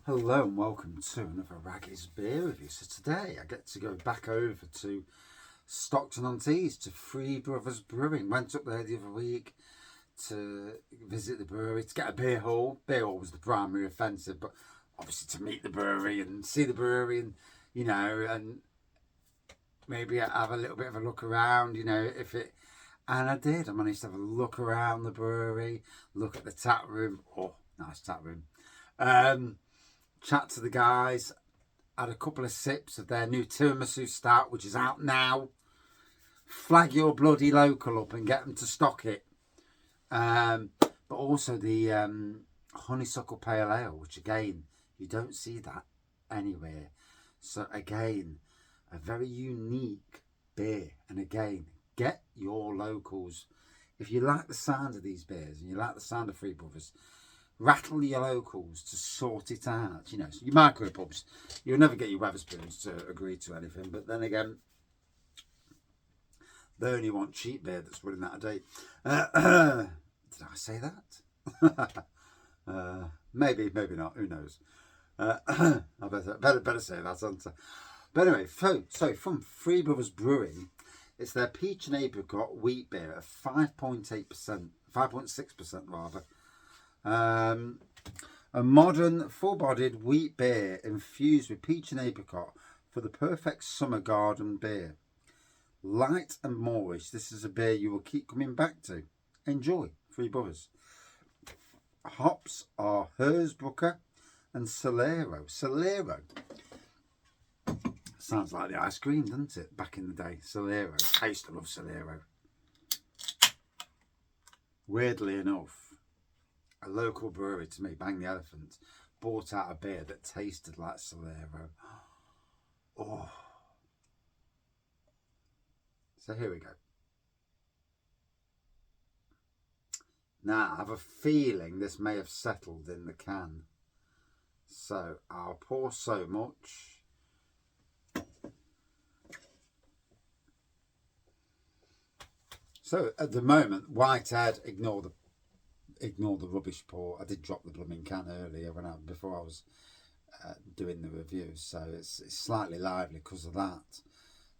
Hello and welcome to another Raggy's beer review. So today I get to go back over to Stockton-on-Tees to Three Brothers Brewing. Went up there the other week to visit the brewery, to get a beer haul. Beer haul was the primary offensive, but obviously to meet the brewery and see the brewery and, and maybe have a little bit of a look around, and I did. I managed to have a look around the brewery, look at the tap room. Oh, nice tap room. Chat to the guys, had a couple of sips of their new tiramisu stout, which is out now. Flag your bloody local up and get them to stock it. But also the honeysuckle pale ale, which again, you don't see that anywhere. So again, a very unique beer. And again, get your locals. If you like the sound of these beers and you like the sound of Three Brothers, rattle your locals to sort it out. So your micro pubs, you'll never get your Wetherspoons to agree to anything. But then again, they only want cheap beer that's running out of date. Did I say that? Maybe not. Who knows? I better say that, hadn't I? But anyway, so from Three Brothers Brewing, it's their peach and apricot wheat beer at 5.8%, 5.6% rather. A modern, full-bodied wheat beer infused with peach and apricot for the perfect summer garden beer. Light and moorish, this is a beer you will keep coming back to. Enjoy, Three Brothers. Hops are Hersbrucker and Solero. Solero. Sounds like the ice cream, doesn't it? Back in the day, Solero. I used to love Solero. Weirdly enough, a local brewery to me, Bang the Elephant, bought out a beer that tasted like Solero. Oh. So here we go. Now, I have a feeling this may have settled in the can. So I'll pour so much. So at the moment, Whitehead, ignore the rubbish pour. I did drop the blooming can earlier before I was doing the review, so it's slightly lively because of that.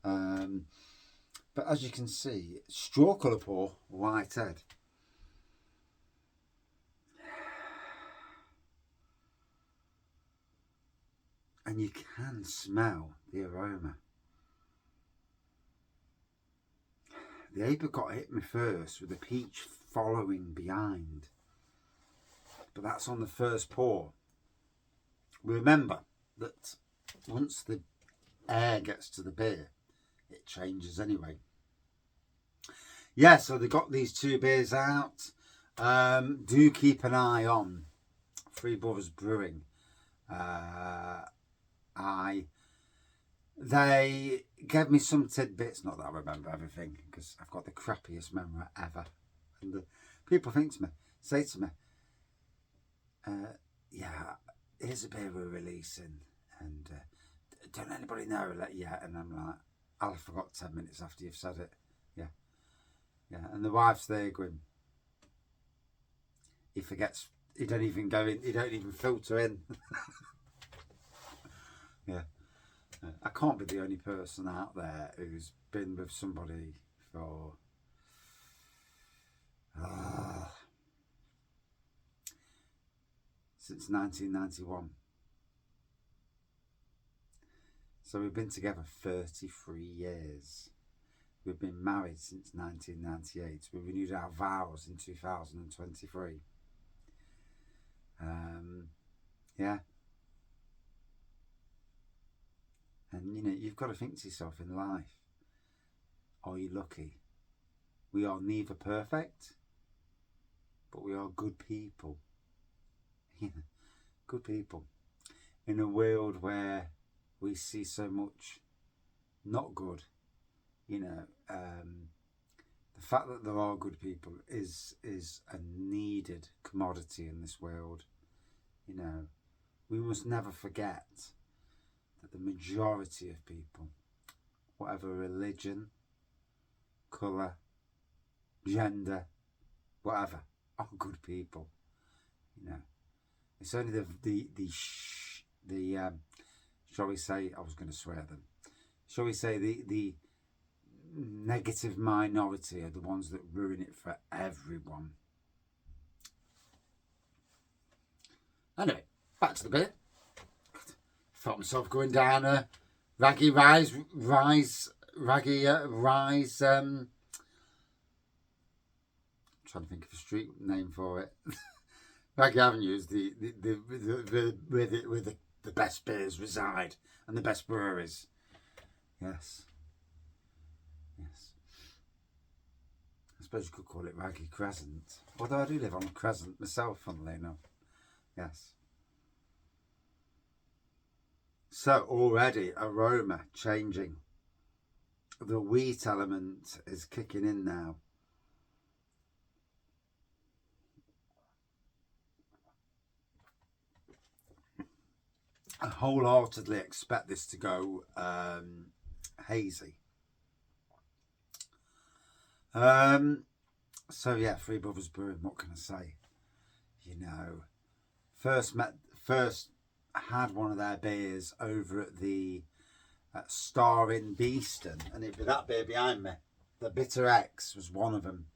But as you can see, straw colour pour, Whitehead. And you can smell the aroma. The apricot hit me first with the peach following behind. But that's on the first pour. Remember that once the air gets to the beer, it changes anyway. Yeah, so they got these two beers out. Do keep an eye on Three Brothers Brewing. They gave me some tidbits, not that I remember everything, because I've got the crappiest memory ever. And people say to me, yeah, here's a beer we're releasing, and don't anybody know yet? And I'm like, I'll have forgot 10 minutes after you've said it. Yeah, and the wife's there going, he forgets, he don't even filter in. Yeah. I can't be the only person out there who's been with somebody for since 1991. So we've been together 33 years. We've been married since 1998. We renewed our vows in 2023. Yeah. And you've got to think to yourself in life, are you lucky? We are neither perfect, but we are good people. Good people. In a world where we see so much not good, the fact that there are good people is a needed commodity in this world. We must never forget that the majority of people, whatever religion, colour, gender, whatever, are good people. It's only the the shall we say, I was going to swear them, shall we say the negative minority are the ones that ruin it for everyone. Anyway, back to the beer. Thought myself going down a raggy rise. Trying to think of a street name for it. Raggy Avenue is where the best beers reside and the best breweries. Yes. I suppose you could call it Raggy Crescent. Although I do live on a crescent myself, funnily enough. Yes. So already aroma changing. The wheat element is kicking in now. I wholeheartedly expect this to go hazy. So yeah, Three Brothers Brewing, what can I say? You know, first had one of their beers over at the Star in Beeston, and it'd be that beer behind me. The Bitter X was one of them.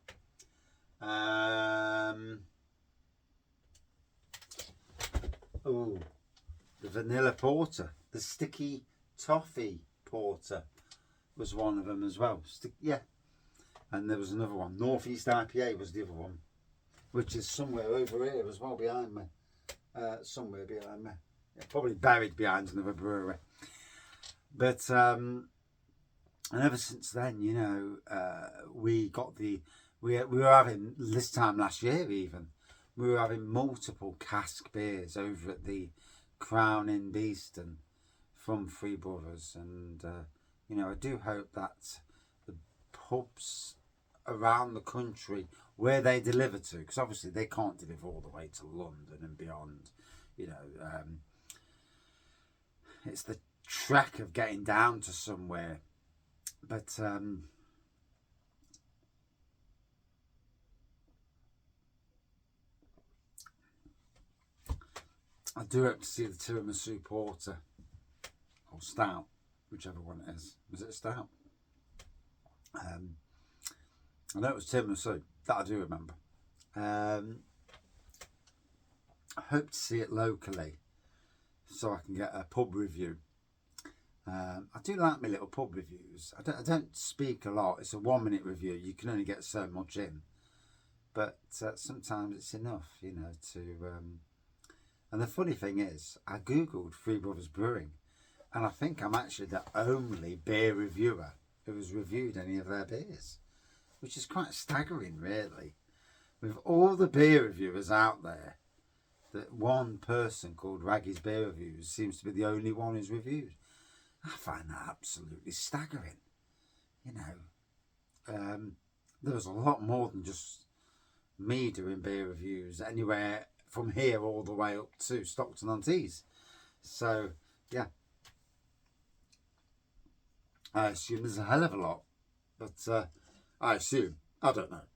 The Vanilla Porter, the Sticky Toffee Porter was one of them as well. Yeah. And there was another one. Northeast IPA was the other one, which is somewhere over here as well behind me. Somewhere behind me. Yeah, probably buried behind another brewery. But and ever since then, you know, we were having, this time last year even, we were having multiple cask beers over at the Crown in Beeston from Three Brothers, and you know, I do hope that the pubs around the country where they deliver to, because obviously they can't deliver all the way to London and beyond, you know, it's the trek of getting down to somewhere, but I do hope to see the tiramisu porter or stout, whichever one it is. Was it a stout? I know it was tiramisu, that I do remember. I hope to see it locally so I can get a pub review. I do like my little pub reviews. I don't speak a lot. It's a 1 minute review. You can only get so much in, but sometimes it's enough, you know, to and the funny thing is, I googled Three Brothers Brewing, and I think I'm actually the only beer reviewer who has reviewed any of their beers, which is quite staggering, really. With all the beer reviewers out there, that one person called Raggy's Beer Reviews seems to be the only one who's reviewed. I find that absolutely staggering. You know, there was a lot more than just me doing beer reviews anywhere from here all the way up to Stockton-on-Tees. So, yeah. I assume there's a hell of a lot. But I assume. I don't know.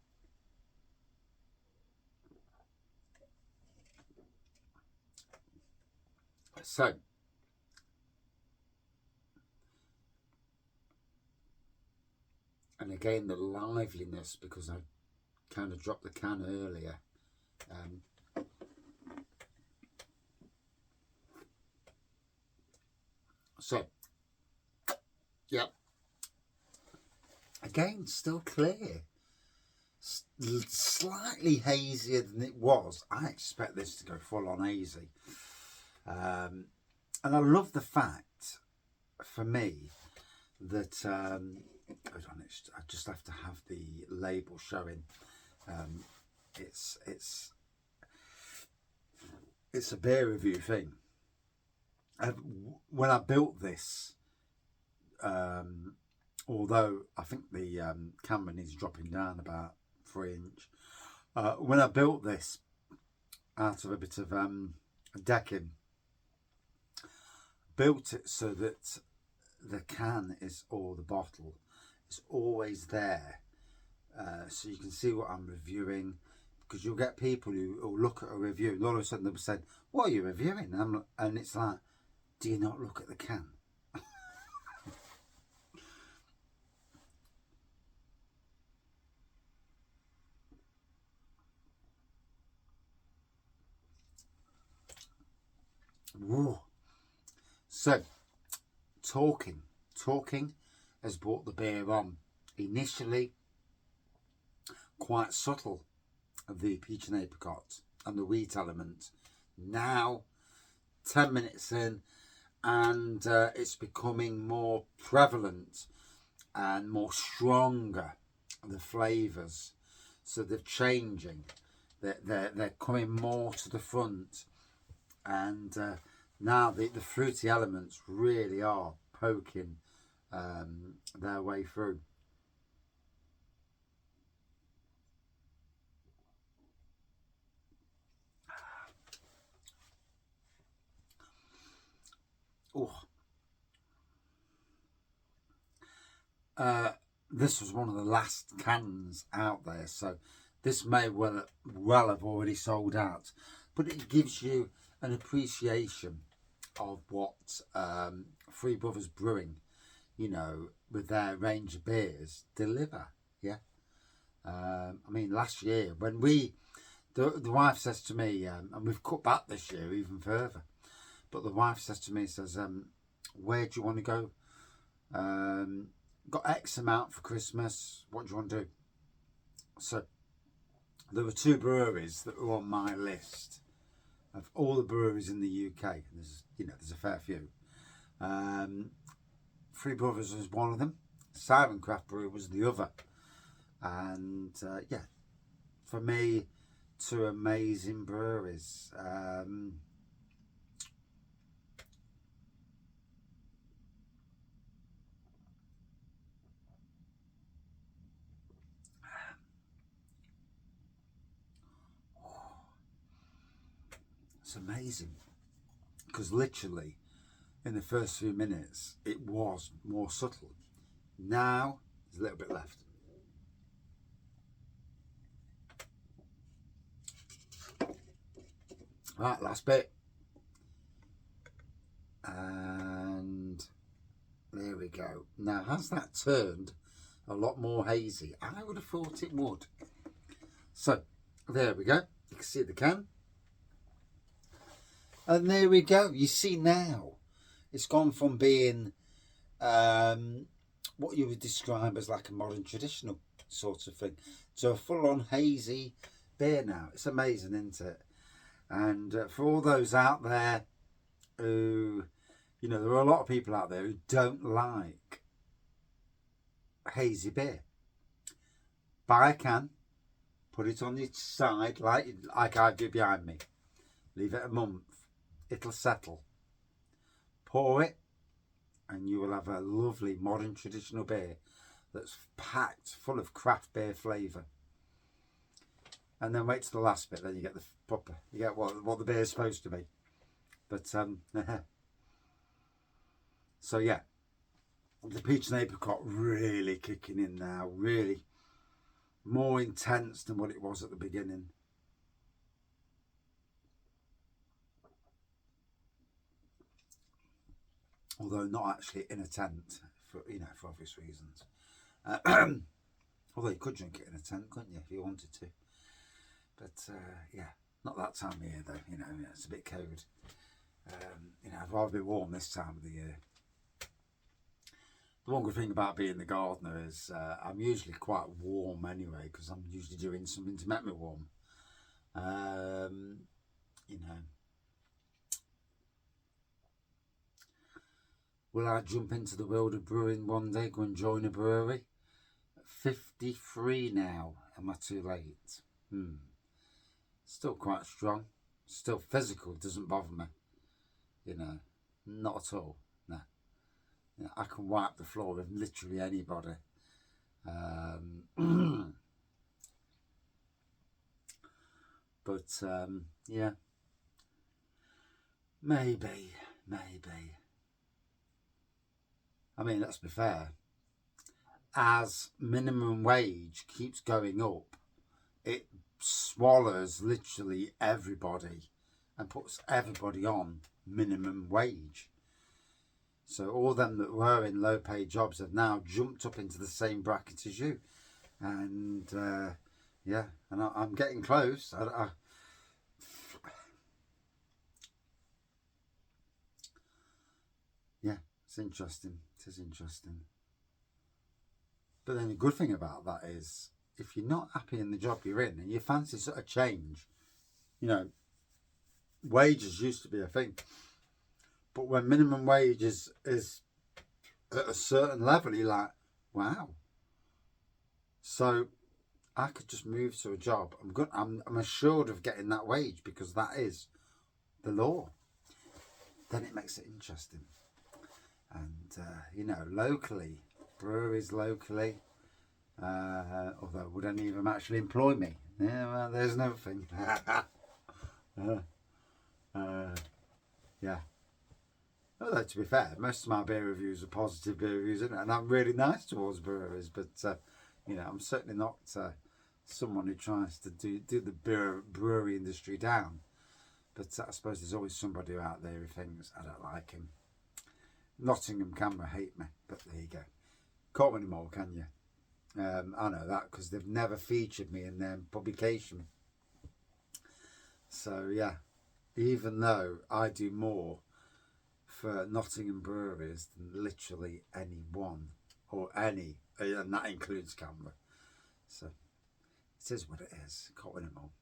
So, and again, the liveliness, because I kind of dropped the can earlier. So, yeah. Again, still clear. Slightly hazier than it was. I expect this to go full on hazy. And I love the fact, for me, that hold on, I just have to have the label showing. It's a beer review thing. When I built this, although I think the camera needs dropping down about 3 inch, when I built this out of a bit of decking, built it so that the can is, or the bottle is always there, so you can see what I'm reviewing, because you'll get people who look at a review and all of a sudden they'll say, what are you reviewing? And it's like, Do you not look at the can? Whoa. So, talking has brought the beer on. Initially, quite subtle, of the peach and apricot and the wheat element. Now, 10 minutes in, and it's becoming more prevalent and more stronger, the flavours. So they're changing. They're coming more to the front. And now the fruity elements really are poking their way through. Oh, this was one of the last cans out there, so this may well have already sold out, but it gives you an appreciation of what Three Brothers Brewing, you know, with their range of beers, deliver. Yeah. I mean, last year when the wife says to me, and we've cut back this year even further, but the wife says to me, says, where do you want to go? Got X amount for Christmas. What do you want to do? So there were 2 breweries that were on my list of all the breweries in the UK. There's a fair few. Three Brothers was one of them. Siren Craft Brewery was the other. And yeah, for me, 2 amazing breweries. It's amazing, because literally in the first few minutes it was more subtle. Now there's a little bit left. Right, last bit, and there we go. Now, has that turned a lot more hazy? I would have thought it would. So there we go, you can see the can. And there we go. You see now, it's gone from being what you would describe as like a modern traditional sort of thing to a full-on hazy beer now. It's amazing, isn't it? And for all those out there who, you know, there are a lot of people out there who don't like hazy beer. Buy a can, put it on its side like I do behind me. Leave it a month. It'll settle. Pour it, and you will have a lovely modern traditional beer that's packed full of craft beer flavour. And then wait to the last bit, then you get the proper, you get what the beer is supposed to be. But so yeah, the peach and apricot really kicking in now, really more intense than what it was at the beginning. Although not actually in a tent, for obvious reasons. Although you could drink it in a tent, couldn't you, if you wanted to? But yeah, not that time of year though. It's a bit cold. I'd rather be warm this time of the year. The one good thing about being the gardener is I'm usually quite warm anyway, because I'm usually doing something to make me warm. Will I jump into the world of brewing one day, go and join a brewery? 53 now. Am I too late? Still quite strong. Still physical, doesn't bother me. Not at all. No. I can wipe the floor with literally anybody. But yeah, maybe. I mean, let's be fair. As minimum wage keeps going up, it swallows literally everybody and puts everybody on minimum wage. So all them that were in low paid jobs have now jumped up into the same bracket as you. And yeah, and I'm getting close. Yeah, it's interesting. It is interesting. But then the good thing about that is, if you're not happy in the job you're in and you fancy sort of change, you know, wages used to be a thing. But when minimum wage is at a certain level, you're like, wow. So I could just move to a job. I'm assured of getting that wage because that is the law. Then it makes it interesting. And, you know, locally, breweries locally, although would any of them actually employ me? Yeah, well, there's no thing. Yeah. Although, to be fair, most of my beer reviews are positive beer reviews, isn't it? And I'm really nice towards breweries, but, you know, I'm certainly not someone who tries to do the brewery industry down. But I suppose there's always somebody out there who thinks, I don't like him. Nottingham camera hate me, but there you go. Can't win them all, can you? I know that because they've never featured me in their publication. So yeah, even though I do more for Nottingham breweries than literally anyone or any, and that includes Canberra. So it is what it is. Can't win them all.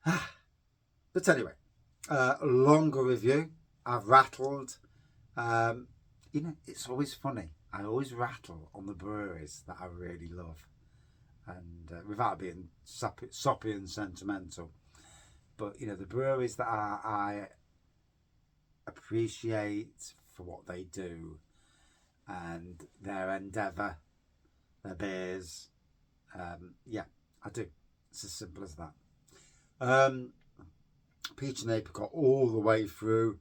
Yeah. But anyway, longer review. I've rattled. You know, it's always funny. I always rattle on the breweries that I really love, and without being soppy and sentimental. But you know, the breweries that I appreciate for what they do and their endeavour, their beers. Yeah, I do. It's as simple as that. Peach and apricot all the way through,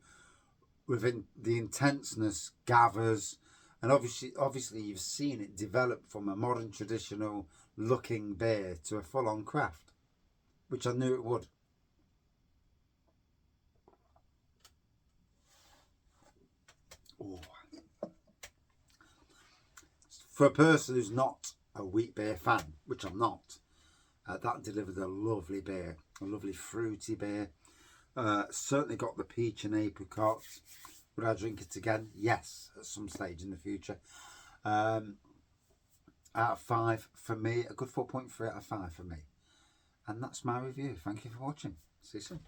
within the intenseness gathers, and obviously you've seen it develop from a modern traditional looking beer to a full-on craft, which I knew it would. Oh. For a person who's not a wheat beer fan, which I'm not, that delivered a lovely beer, a lovely fruity beer. Certainly got the peach and apricot. Would I drink it again? Yes, at some stage in the future. Out of 5 for me, a good 4.3 out of 5 for me. And that's my review. Thank you for watching. See you soon.